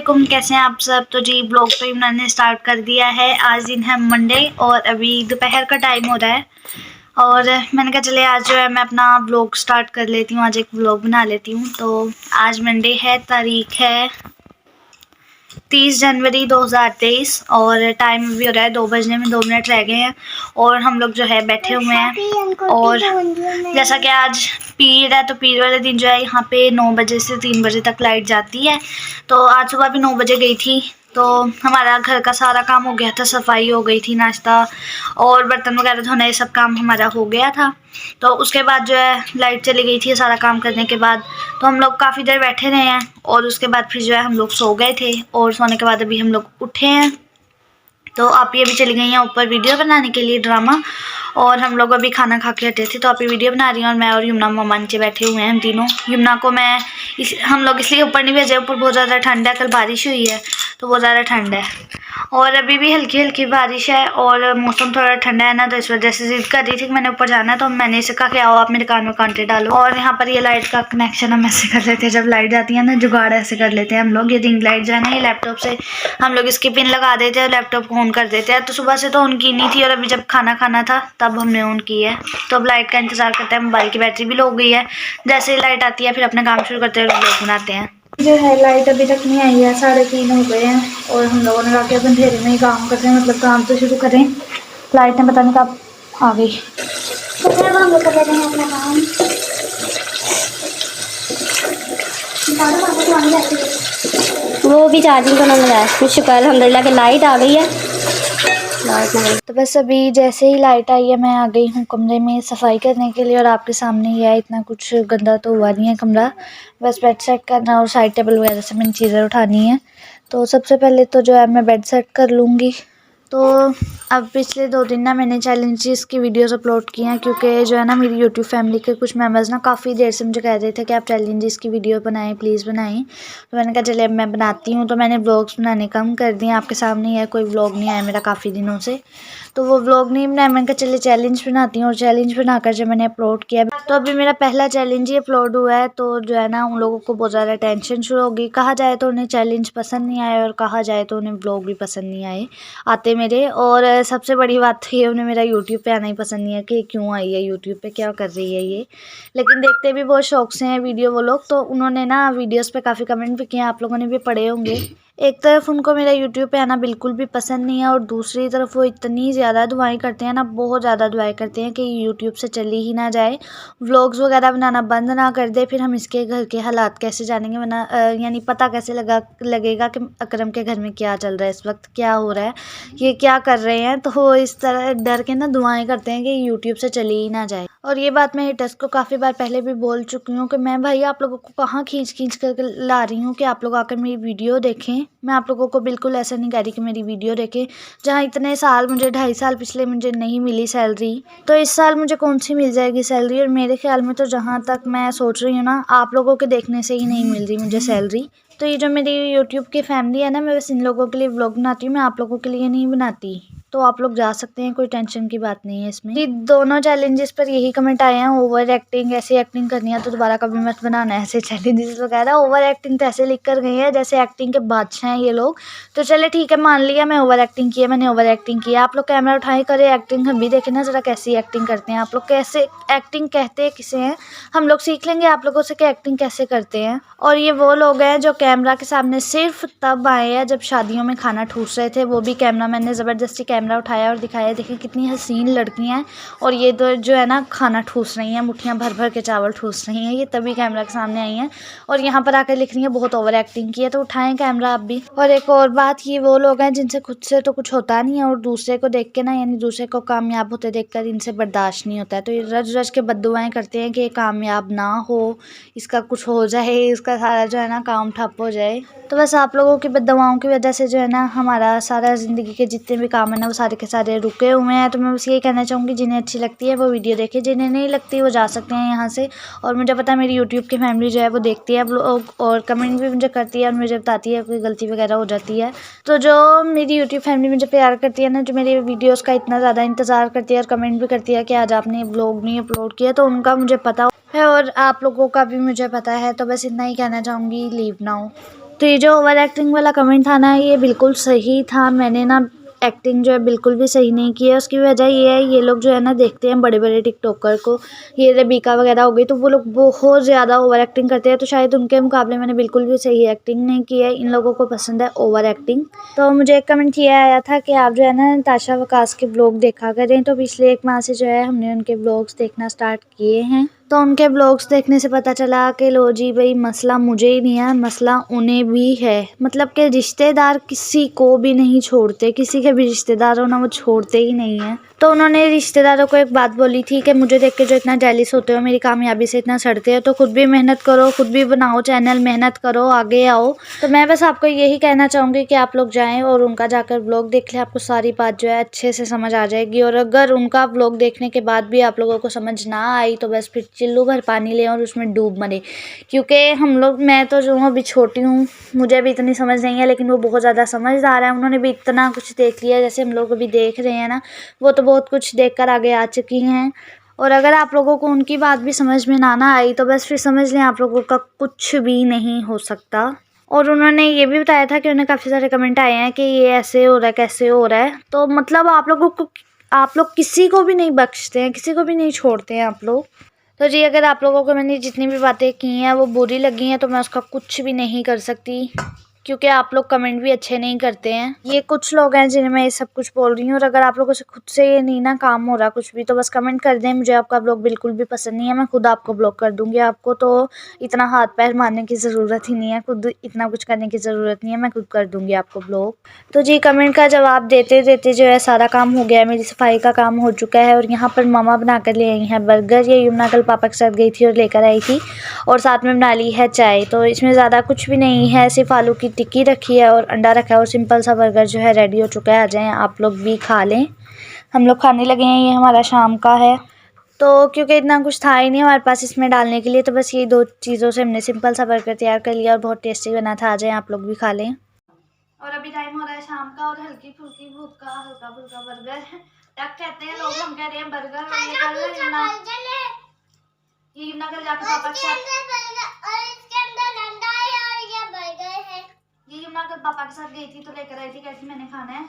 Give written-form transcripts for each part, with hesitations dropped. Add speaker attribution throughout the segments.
Speaker 1: वालेकुम, कैसे हैं आप सब। तो जी ब्लॉग तो मैंने स्टार्ट कर दिया है। आज दिन है मंडे और अभी दोपहर का टाइम हो रहा है और मैंने कहा चले आज जो है मैं अपना ब्लॉग स्टार्ट कर लेती हूँ। आज एक ब्लॉग बना लेती हूँ। तो आज मंडे है, तारीख है 30 जनवरी 2023 और टाइम भी हो रहा है 2 बजने में 2 मिनट रह गए हैं और हम लोग जो है बैठे हुए हैं। और जैसा कि आज पीर है तो पीर वाले दिन जो है यहाँ पे 9 बजे से 3 बजे तक लाइट जाती है। तो आज सुबह भी 9 बजे गई थी। तो हमारा घर का सारा काम हो गया था, सफाई हो गई थी, नाश्ता और बर्तन वगैरह धोना ये सब काम हमारा हो गया था। तो उसके बाद जो है लाइट चली गई थी सारा काम करने के बाद। तो हम लोग काफ़ी देर बैठे रहे हैं और उसके बाद फिर जो है हम लोग सो गए थे और सोने के बाद अभी हम लोग उठे हैं। तो आप ये भी चली गई हैं ऊपर वीडियो बनाने के लिए ड्रामा और हम लोग अभी खाना खा के हटे थे। तो आप ये वीडियो बना रही हैं और मैं और यमुना मामा नीचे बैठे हुए हैं हम तीनों। यमुना को मैं हम लोग इसलिए ऊपर नहीं भेजे, ऊपर बहुत ज़्यादा ठंड है, कल बारिश हुई है तो बहुत ज़्यादा ठंड है और अभी भी हल्की हल्की बारिश है और मौसम थोड़ा ठंडा है ना, तो इस वजह से जिद कर रही थी कि मैंने ऊपर जाना है। तो मैंने इसे कहा कि आओ आप मेरे कान में कांटे डालो। और यहाँ पर ये लाइट का कनेक्शन हम ऐसे कर लेते हैं, जब लाइट जाती है ना जुगाड़ ऐसे कर लेते हैं हम लोग। ये रिंग लाइट जो है ना, ये लैपटॉप से हम लोग इसकी पिन लगा देते हैं, लैपटॉप को ऑन कर देते हैं। तो सुबह से तो ऑन की नहीं थी और अभी जब खाना खाना था तब हमने ऑन की है। तो अब लाइट का इंतजार करते हैं। मोबाइल की बैटरी भी लो गई है, जैसे ही लाइट आती है फिर अपना काम शुरू करते हैं, व्लॉग बनाते हैं। जो है लाइट अभी तक नहीं आई है, 3:30 हो गए हैं और हम लोगों ने कहा कि अब अंधेरे में ही काम करते हैं, मतलब काम तो शुरू करें। लाइट ने पता नहीं कब आ गई। तो फिर हम लोग कर लेते हैं अपना काम।
Speaker 2: वो भी चार्जिंग करना लगा है। शुक्र अल्हम्दुलिल्लाह कि लाइट आ गई है।
Speaker 1: तो बस अभी जैसे ही लाइट आई है मैं आ गई हूँ कमरे में सफाई करने के लिए और आपके सामने ही है। इतना कुछ गंदा तो हुआ नहीं है कमरा, बस बेड सेट करना और साइड टेबल वगैरह से मैंने चीज़ें उठानी है। तो सबसे पहले तो जो है मैं बेड सेट कर लूँगी। तो अब पिछले 2 दिन ना मैंने चैलेंजेस की वीडियोस अपलोड की हैं, क्योंकि जो है ना मेरी यूट्यूब फैमिली के कुछ मेंबर्स ना काफ़ी देर से मुझे कह रहे थे कि आप चैलेंजेस की वीडियो बनाएं, प्लीज़ बनाएं। तो मैंने कहा चलिए अब मैं बनाती हूँ। तो मैंने व्लॉग्स बनाने कम कर दिए, आपके सामने ही है, कोई व्लॉग नहीं आया मेरा काफ़ी दिनों से। तो वो व्लॉग नहीं बनाया, मैंने कहा चलिए चैलेंज बनाती हूँ और चैलेंज बनाकर जब मैंने अपलोड किया तो अभी मेरा पहला चैलेंज ही अपलोड हुआ है। तो जो है ना उन लोगों को बहुत ज़्यादा टेंशन शुरू होगी। कहा जाए तो उन्हें चैलेंज पसंद नहीं आया और कहा जाए तो उन्हें व्लॉग भी पसंद नहीं आते मेरे। और सबसे बड़ी बात तो ये उन्हें मेरा यूट्यूब पे आना ही पसंद नहीं है कि क्यों आई है यूट्यूब पे, क्या कर रही है ये। लेकिन देखते भी बहुत शौक से हैं वीडियो वो लोग। तो उन्होंने ना वीडियोस पे काफ़ी कमेंट भी किए, आप लोगों ने भी पढ़े होंगे। एक तरफ उनको मेरा यूट्यूब पे आना बिल्कुल भी पसंद नहीं है और दूसरी तरफ वो इतनी ज़्यादा दुआएं करते हैं ना, बहुत ज़्यादा दुआएं करते हैं कि यूट्यूब से चली ही ना जाए, व्लॉग्स वगैरह बनाना बंद ना कर दे। फिर हम इसके घर के हालात कैसे जानेंगे, वरना यानी पता कैसे लगेगा कि अकरम के घर में क्या चल रहा है, इस वक्त क्या हो रहा है, ये क्या कर रहे हैं। तो वो इस तरह डर के ना दुआएं करते हैं कि यूट्यूब से चली ही ना जाए। और ये बात मैं हिटस को काफ़ी बार पहले भी बोल चुकी हूँ कि मैं भाई आप लोगों को कहाँ खींच खींच कर ला रही हूँ कि आप लोग आकर मेरी वीडियो देखें। मैं आप लोगों को बिल्कुल ऐसा नहीं कह रही कि मेरी वीडियो देखें। जहाँ इतने साल मुझे 2.5 साल पिछले मुझे नहीं मिली सैलरी, तो इस साल मुझे कौन सी मिल जाएगी सैलरी। और मेरे ख्याल में तो जहाँ तक मैं सोच रही हूँ ना, आप लोगों के देखने से ही नहीं मिल रही मुझे सैलरी। तो ये जो मेरी यूट्यूब की फैमिली है ना, मैं बस इन लोगों के लिए व्लॉग बनाती हूँ, मैं आप लोगों के लिए नहीं बनाती। तो आप लोग जा सकते हैं, कोई टेंशन की बात नहीं है इसमें। ये दोनों चैलेंजेस पर यही कमेंट आए हैं, ओवर एक्टिंग, ऐसे एक्टिंग करनी है तो दोबारा कभी मत बनाना ऐसे चैलेंजेस वगैरह। ओवर एक्टिंग तो ऐसे लिख कर गई है जैसे एक्टिंग के बादशाह हैं ये लोग। तो चले ठीक है, मान लिया मैं ओवर एक्टिंग की है, मैंने ओवर एक्टिंग की है। आप लोग कैमरा उठाए करे एक्टिंग, हम भी देखें ना ज़रा कैसी एक्टिंग करते हैं आप लोग, कैसे एक्टिंग कहते हैं किसे हैं। हम लोग सीख लेंगे आप लोगों से कि एक्टिंग कैसे करते हैं। और ये वो लोग हैं जो कैमरा के सामने सिर्फ तब आए हैं जब शादियों में खाना ठूस रहे थे, वो भी कैमरा मैन ने ज़बरदस्ती कैमरा उठाया और दिखाया, देखिए कितनी हसीन लड़कियां हैं और ये तो जो है ना खाना ठूस रही हैं, मुट्ठियां भर भर के चावल ठूस रही हैं, ये तभी कैमरा के सामने आई हैं और यहाँ पर आकर लिख रही हैं बहुत ओवर एक्टिंग की है। तो उठाएं कैमरा आप भी। और एक और बात, ये वो लोग हैं जिनसे खुद से तो कुछ होता नहीं है और दूसरे को देख के ना, यानी दूसरे को कामयाब होते देख कर इनसे बर्दाश्त नहीं होता है। तो ये रज रज के बद्दुआएं करते हैं कि ये कामयाब ना हो, इसका कुछ हो जाए, इसका सारा जो है ना काम ठप हो जाए। तो बस आप लोगों की बद्दुआओं की वजह से जो है ना हमारा सारा ज़िंदगी के जितने भी काम है ना वो सारे के सारे रुके हुए हैं। तो मैं बस यही कहना चाहूँगी, जिन्हें अच्छी लगती है वो वीडियो देखें, जिन्हें नहीं लगती वो जा सकते हैं यहाँ से। और मुझे पता है मेरी यूट्यूब की फैमिली जो है वो देखती है व्लॉग और कमेंट भी मुझे करती है और मुझे बताती है कोई गलती वगैरह हो जाती है। तो जो मेरी यूट्यूब फैमिली मुझे प्यार करती है ना, जो मेरी वीडियोज़ का इतना ज़्यादा इंतज़ार करती है और कमेंट भी करती है कि आज आपने व्लॉग नहीं अपलोड किया, तो उनका मुझे पता है और आप लोगों का भी मुझे पता है। तो बस इतना ही कहना चाहूँगी, लीव नाउ। तो ये जो ओवर एक्टिंग वाला कमेंट था ना, ये बिल्कुल सही था। मैंने ना एक्टिंग जो है बिल्कुल भी सही नहीं की है। उसकी वजह ये है, ये लोग जो है ना देखते हैं बड़े बड़े टिकटॉकर को, ये रेबिका वगैरह हो गई, तो वो लोग बहुत ज़्यादा ओवर एक्टिंग करते हैं। तो शायद उनके मुकाबले मैंने बिल्कुल भी सही एक्टिंग नहीं की है। इन लोगों को पसंद है ओवर एक्टिंग। तो मुझे एक कमेंट ये आया था कि आप जो है ना नताशा वकास के ब्लॉग देखा करें। तो पिछले 1 माह से जो है हमने उनके ब्लॉग्स देखना स्टार्ट किए हैं। तो उनके ब्लॉग्स देखने से पता चला कि लो जी भाई, मसला मुझे ही नहीं है, मसला उन्हें भी है। मतलब कि रिश्तेदार किसी को भी नहीं छोड़ते, किसी के भी रिश्तेदार हो ना, वो छोड़ते ही नहीं है। तो उन्होंने रिश्तेदारों को एक बात बोली थी कि मुझे देख के जो इतना जेलिस होते हो, मेरी कामयाबी से इतना सड़ते हो, तो खुद भी मेहनत करो, खुद भी बनाओ चैनल, मेहनत करो, आगे आओ। तो मैं बस आपको यही कहना चाहूँगी कि आप लोग जाएँ और उनका जाकर ब्लॉग देख लें। आपको सारी बात जो है अच्छे से समझ आ जाएगी। और अगर उनका ब्लॉग देखने के बाद भी आप लोगों को समझ ना आई तो बस फिर चिल्लू भर पानी लें और उसमें डूब मरे। क्योंकि हम लोग, मैं तो जो हूँ अभी छोटी हूँ, मुझे भी इतनी समझ नहीं है, लेकिन वो बहुत ज़्यादा समझदार है। उन्होंने भी इतना कुछ देख लिया, जैसे हम लोग अभी देख रहे हैं ना, वो तो बहुत कुछ देखकर आगे आ चुकी हैं। और अगर आप लोगों को उनकी बात भी समझ में ना आई तो बस फिर समझ लें आप लोगों का कुछ भी नहीं हो सकता। और उन्होंने ये भी बताया था कि उन्हें काफ़ी सारे कमेंट आए हैं कि ये ऐसे हो रहा है, कैसे हो रहा है। तो मतलब आप लोग किसी को भी नहीं बख्शते हैं, किसी को भी नहीं छोड़ते हैं आप लोग। तो जी, अगर आप लोगों को मैंने जितनी भी बातें की हैं वो बुरी लगी हैं तो मैं उसका कुछ भी नहीं कर सकती, क्योंकि आप लोग कमेंट भी अच्छे नहीं करते हैं। ये कुछ लोग हैं जिन्हें मैं ये सब कुछ बोल रही हूँ। और अगर आप लोगों से खुद से ये नहीं ना काम हो रहा कुछ भी, तो बस कमेंट कर दें, मुझे आपका ब्लॉग बिल्कुल भी पसंद नहीं है, मैं खुद आपको ब्लॉक कर दूँगी। आपको तो इतना हाथ पैर मारने की ज़रूरत ही नहीं है, खुद इतना कुछ करने की ज़रूरत नहीं है, मैं खुद कर दूँगी आपको ब्लॉक। तो जी, कमेंट का जवाब देते देते जो है सारा काम हो गया है, मेरी सफाई का काम हो चुका है। और यहाँ पर मामा बना कर ले आई हैं बर्गर। ये यमुना कल पापा के साथ गई थी और लेकर आई थी, और साथ में बना ली है चाय। तो इसमें ज़्यादा कुछ भी नहीं है, सिर्फ आलू की टिक्की रखी है और अंडा रखा है, और सिंपल सा बर्गर जो है रेडी हो चुका है। आ जाएं आप लोग भी खा लें। हम लोग खाने लगे हैं, ये हमारा शाम का है। तो क्योंकि इतना कुछ था ही नहीं हमारे पास इसमें डालने के लिए, तो बस ये 2 चीज़ों से हमने सिंपल सा बर्गर तैयार कर लिया और बहुत टेस्टी बना था। आ जाएं आप लोग भी खा लें। और अभी टाइम हो रहा है शाम का, और हल्की फुल्की भूख का हल्का फुल्का बर्गर क्या कहते हैं लोग, हम कह रहे हैं बर्गर। और ये यमुना कल जाके पापा के साथ, ये यमुना कल पापा के साथ गई थी तो लेकर आई थी, कहती मैंने खाना है।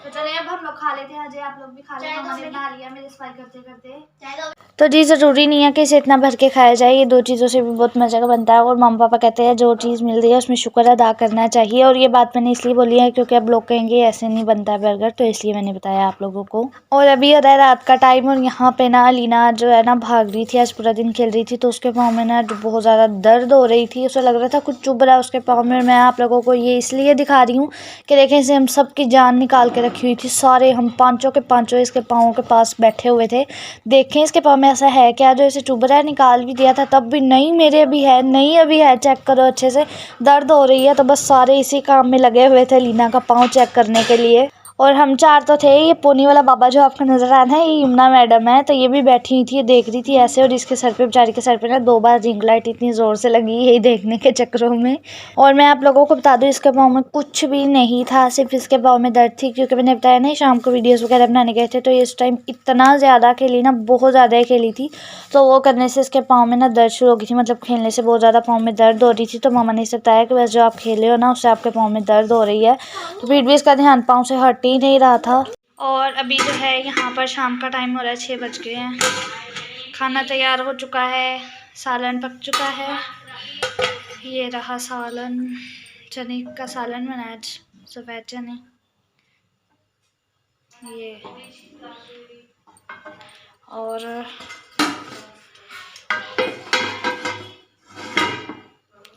Speaker 1: तो चलिए अब हम लोग खा लेते हैं। अजय आप लोग भी खा लें, हमने बना लिया मेरे सफाई करते करते। तो जी, ज़रूरी नहीं है कि इसे इतना भर के खाया जाए, ये 2 चीज़ों से भी बहुत मज़े का बनता है। और मम्मा पापा कहते हैं जो चीज़ मिल रही है उसमें शुक्र अदा करना चाहिए। और ये बात मैंने इसलिए बोली है क्योंकि अब लोग कहेंगे ऐसे नहीं बनता है बर्गर, तो इसलिए मैंने बताया आप लोगों को। और अभी हो रहा है रात का टाइम, और यहाँ पे ना लीना जो है ना भाग रही थी, आज पूरा दिन खेल रही थी, तो उसके पाँव में ना बहुत ज़्यादा दर्द हो रही थी। उसे लग रहा था कुछ चुभ रहा है उसके पाँव में। मैं आप लोगों को ये इसलिए दिखा रही हूँ कि देखें, इसे हम सब की जान निकाल के रखी हुई थी, सारे हम पाँचों के पाँचों इसके पाँव के पास बैठे हुए थे। देखें इसके पाँव में ऐसा है क्या जो इसे चुभ रहा है। निकाल भी दिया था तब भी नहीं, मेरे भी है, नहीं अभी है, चेक करो अच्छे से, दर्द हो रही है। तो बस सारे इसी काम में लगे हुए थे लीना का पाँव चेक करने के लिए। और हम 4 तो थे। ये पोनी वाला बाबा जो आपको नज़र आ रहा है, ये यमुना मैडम है, तो ये भी बैठी हुई थी, ये देख रही थी ऐसे। और इसके सर पे, बेचारी के सर पे ना 2 बार रिंग लाइट इतनी ज़ोर से लगी यही देखने के चक्करों में। और मैं आप लोगों को बता दूं, इसके पाँव में कुछ भी नहीं था, सिर्फ इसके पाँव में दर्द थी। क्योंकि मैंने बताया ना शाम को वीडियोज़ वगैरह बनाने गए थे, तो इस टाइम इतना ज़्यादा खेली ना, बहुत ज़्यादा ही खेली थी, तो वो करने से इसके पाँव में ना दर्द शुरू हो गई थी। मतलब खेलने से बहुत ज़्यादा पाँव में दर्द हो रही थी। तो मामा ने इसे बताया कि बस जो आप खेले हो ना उससे आपके पाँव में दर्द हो रही है। तो फिर भी इसका ध्यान पाँव से हट ही नहीं रहा था। और अभी जो है यहाँ पर शाम का टाइम हो रहा है, 6 बज गए हैं। खाना तैयार हो चुका है, सालन पक चुका है। ये रहा सालन, चने का सालन बनाया आज, सफ़ेद चने। ये और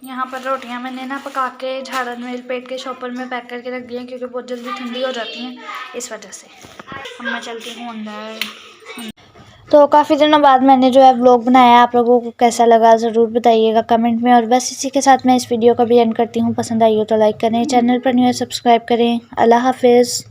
Speaker 1: यहाँ पर रोटियाँ मैंने ना पका के झाड़न में लपेट के शॉपर में पैक करके रख दी हैं, क्योंकि बहुत जल्दी ठंडी हो जाती हैं इस वजह से। अब मैं चलती हूँ अंदर। तो काफ़ी दिनों बाद मैंने जो है व्लॉग बनाया, आप लोगों को कैसा लगा ज़रूर बताइएगा कमेंट में। और बस इसी के साथ मैं इस वीडियो का भी एंड करती हूँ। पसंद आई हो तो लाइक करें, चैनल पर न्यू है सब्सक्राइब करें। अल्लाह हाफिज़।